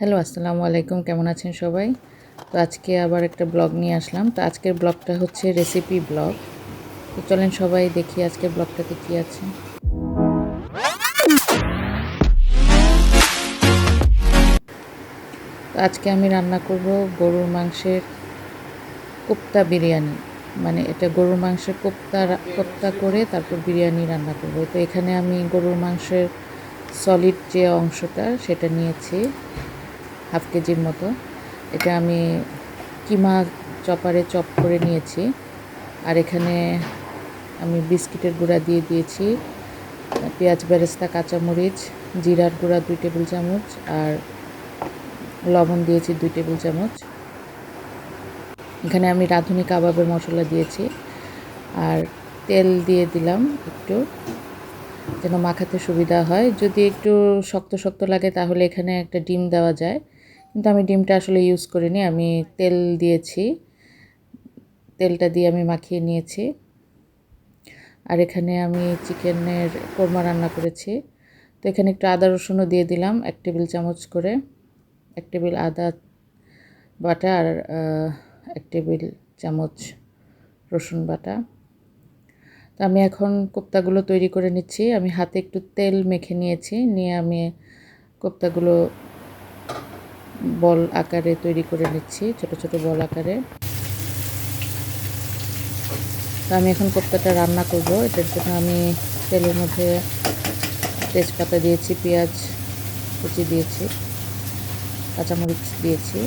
Hello, আসসালামু আলাইকুম। কেমন আছেন সবাই? তো আজকে আবার একটা ব্লগ নিয়ে আসলাম। তো আজকের ব্লগটা হচ্ছে রেসিপি ব্লগ। তো চলেন সবাই দেখি আজকের ব্লগটাতে কি আছে। তো আজকে আমি রান্না করব গরুর মাংসের কোপ্তা বিরিয়ানি। মানে এটা গরুর মাংসের কোপ্তা করে তারপর বিরিয়ানি রান্না করব। তো এখানে আমি গরুর মাংসের সলিড যে অংশটা সেটা নিয়েছি 1/2 কেজির মতো। এটা আমি কিমা চপারে চপ করে নিয়েছি। আর এখানে আমি বিস্কিটের গুঁড়া দিয়ে দিয়েছি, পেঁয়াজ বেরেস্তা, কাঁচামরিচ, জিরার গুঁড়া 2 টেবিল চামচ আর লবণ দিয়েছি 2 টেবিল চামচ। এখানে আমি রাঁধুনি কাবাবের মশলা দিয়েছি আর তেল দিয়ে দিলাম একটু, যেন মাখাতে সুবিধা হয়। যদি একটু শক্ত শক্ত লাগে তাহলে এখানে একটা ডিম দেওয়া যায়, কিন্তু আমি ডিমটা আসলে ইউজ করিনি। আমি তেল দিয়েছি, তেলটা দিয়ে আমি মাখিয়ে নিয়েছি। আর এখানে আমি চিকেনের কোরমা রান্না করেছি। তো এখানে একটু আদা রসুনও দিয়ে দিলাম 1 টেবিল চামচ করে, 1 টেবিল আদা বাটা আর 1 টেবিল চামচ রসুন বাটা। তো আমি এখন কোপ্তাগুলো তৈরি করে নিচ্ছি। আমি হাতে একটু তেল মেখে নিয়েছি, নিয়ে আমি কোপ্তাগুলো বল আকারে তৈরি করে নিচ্ছি, ছোট ছোট বল আকারে। তো আমি এখন কোপ্তাটা রান্না করব। এটার জন্য আমি তেলের মধ্যে তেজপাতা দিয়েছি, পেঁয়াজ কুচি দিয়েছি, কাঁচামরিচ দিয়েছি।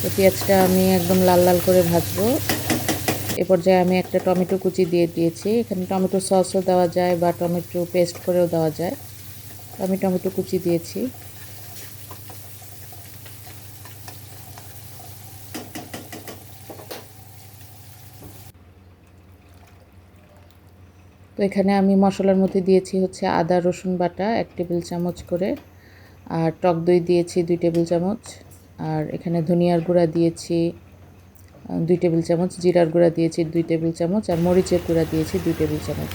তো পেঁয়াজটা আমি একদম লাল লাল করে ভাজবো। এ পর্যায়ে আমি একটা টমেটো কুচি দিয়ে দিয়েছি। এখানে টমেটো সসও দেওয়া যায় বা টমেটো পেস্ট করেও দেওয়া যায়। আমি টমেটো কুচি দিয়েছি। তো এখানে আমি মশলার মধ্যে দিয়েছি হচ্ছে আদা রসুন বাটা 1 টেবিল চামচ করে, আর টক দই দিয়েছি 2 টেবিল চামচ, আর এখানে ধনিয়ার গুঁড়া দিয়েছি 2 টেবিল চামচ, জিরার গুঁড়া দিয়েছি 2 টেবিল চামচ, আর মরিচের গুঁড়া দিয়েছি 2 টেবিল চামচ।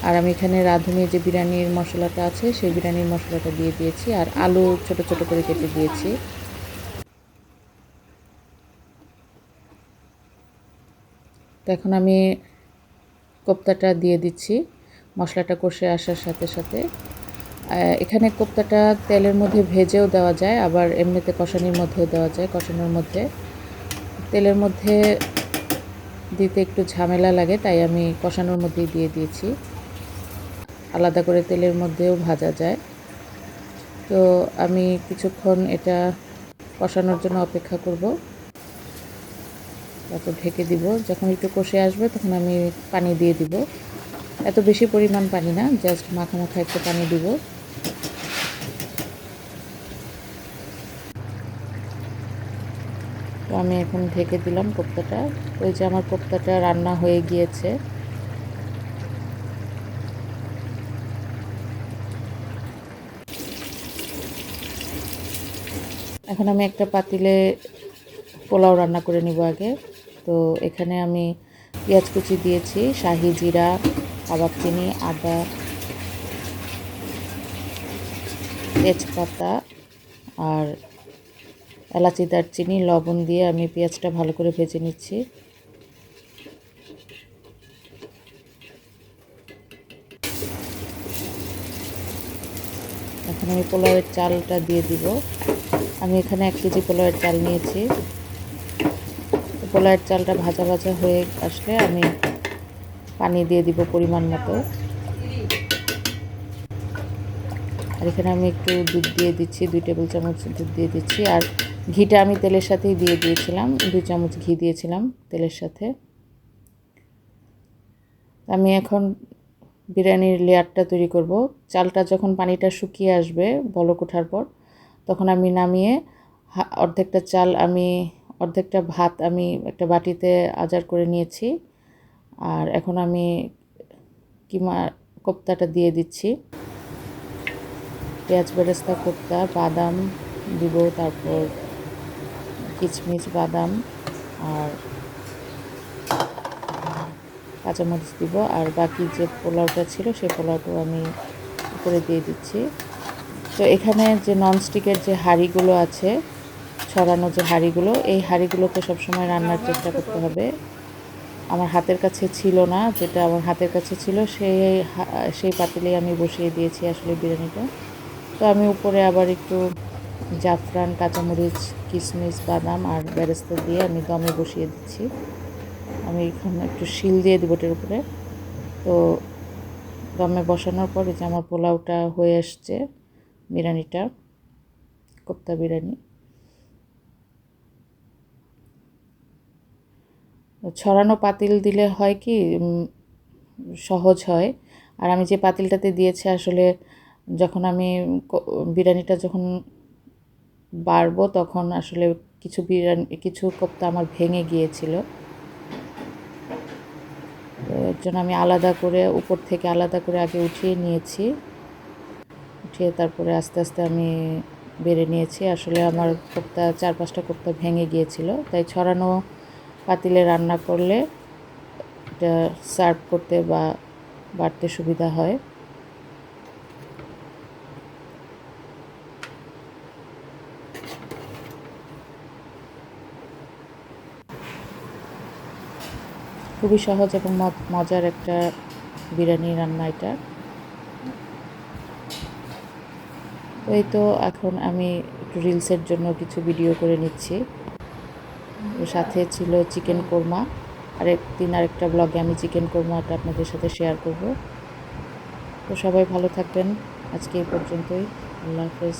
আর আমি এখানে রাঁধুনি যে বিরিয়ানির মশলাটা আছে সেই বিরিয়ানির মশলাটা দিয়ে দিয়েছি, আর আলু ছোট ছোট করে কেটে দিয়েছি। তো এখন আমি কোপ্তাটা দিয়ে দিচ্ছি মশলাটা কষে আসার সাথে সাথে। এখানে কোপ্তাটা তেলের মধ্যে ভেজেও দেওয়া যায়, আবার এমনিতে কষানির মধ্যেও দেওয়া যায়। কষানোর মধ্যে তেলের মধ্যে দিতে একটু ঝামেলা লাগে, তাই আমি কষানোর মধ্যেই দিয়ে দিয়েছি। আলাদা করে তেলের মধ্যেও ভাজা যায়। তো আমি কিছুক্ষণ এটা কষানোর জন্য অপেক্ষা করব, তারপর ঢেকে দিব। যখন একটু কষে আসবে তখন আমি পানি দিয়ে দিব। এত বেশি পরিমাণ পানি না, জাস্ট মাখা মাখা একটু পানি দিব। তো আমি এখন ঢেকে দিলাম কোপ্তাটা। ওই যে আমার কোপ্তাটা রান্না হয়ে গিয়েছে। এখন আমি একটা পাতিলে পোলাও রান্না করে নিব আগে। তো এখানে আমি পেঁয়াজ কুচি দিয়েছি, শাহি জিরা, কাবাব চিনি, আদা, তেজপাতা আর এলাচি, দারচিনি, লবণ দিয়ে আমি পেঁয়াজটা ভালো করে ভেজে নিচ্ছি। এখন আমি পোলাওয়ের চালটা দিয়ে দিব। আমি এখানে 1 কেজি পোলাওয়ের চাল নিয়েছি। পোলাওয়ের চালটা ভাজা ভাজা হয়ে আসলে আমি পানি দিয়ে দিব পরিমাণ মতো। আর এখানে আমি একটু দুধ দিয়ে দিচ্ছি, 2 টেবিল চামচ দুধ দিয়ে দিচ্ছি। আর ঘিটা আমি তেলের সাথেই দিয়ে দিয়েছিলাম, 2 চামচ ঘি দিয়েছিলাম তেলের সাথে। আমি এখন বিরিয়ানির লেয়ারটা তৈরি করব। চালটা যখন পানিটা শুকিয়ে আসবে বলক ওঠার পর, তখন আমি নামিয়ে অর্ধেকটা ভাত আমি একটা বাটিতে আজার করে নিয়েছি। আর এখন আমি কিমা কোপ্তাটা দিয়ে দিচ্ছি। পেঁয়াজ বেরেস্তা কোপ্তা, বাদাম দিব, তারপর কিশমিশ, বাদাম আর কাঁচামরিচ দিব, আর বাকি যে পোলাওটা ছিল সেই পোলাওটাও আমি উপরে দিয়ে দিচ্ছি। তো এখানে যে ননস্টিকের যে হাঁড়িগুলো আছে, ছড়ানো যে হাঁড়িগুলো, এই হাঁড়িগুলোতে সবসময় রান্নার চেষ্টা করতে হবে। আমার হাতের কাছে ছিল না, যেটা আমার হাতের কাছে ছিল সেই পাতিলেই আমি বসিয়ে দিয়েছি আসলে বিরিয়ানিটা। তো আমি উপরে আবার একটু জাফরান, কাঁচামরিচ, কিশমিশ, বাদাম আর বেরেস্তা দিয়ে আমি দমে বসিয়ে দিচ্ছি। আমি এখানে একটু শিল দিয়ে দিব এটার উপরে। তো দমে বসানোর পরে যে আমার পোলাওটা হয়ে আসছে, বিরিয়ানিটা, কোপ্তা বিরিয়ানি। ছড়ানো পাতিল দিলে হয় কি সহজ হয়। আর আমি যে পাতিলটাতে দিয়েছি আসলে যখন আমি বিরিয়ানিটা যখন বাড়বো তখন আসলে কিছু কোপ্তা আমার ভেঙে গিয়েছিল। তো এর জন্য আমি আলাদা করে উপর থেকে আলাদা করে আগে উঠিয়ে নিয়েছি। উঠিয়ে তারপরে আস্তে আস্তে আমি বেড়ে নিয়েছি। আসলে আমার কোপ্তা 4-5টা কোপ্তা ভেঙে গিয়েছিল, তাই ছড়ানো পাতিলে রান্না করলে এটা সার্ভ করতে বা বাড়তে সুবিধা হয়। খুবই সহজ এবং মজার একটা বিরিয়ানি রান্না এটা। তো এই তো এখন আমি একটু রিলসের জন্য কিছু ভিডিও করে নিচ্ছি। সাথে ছিল চিকেন কোরমা। আরেকটা ব্লগে আমি চিকেন কোরমাটা আপনাদের সাথে শেয়ার করব। তো সবাই ভালো থাকবেন। আজকে এই পর্যন্তই। আল্লাহ হাফেজ।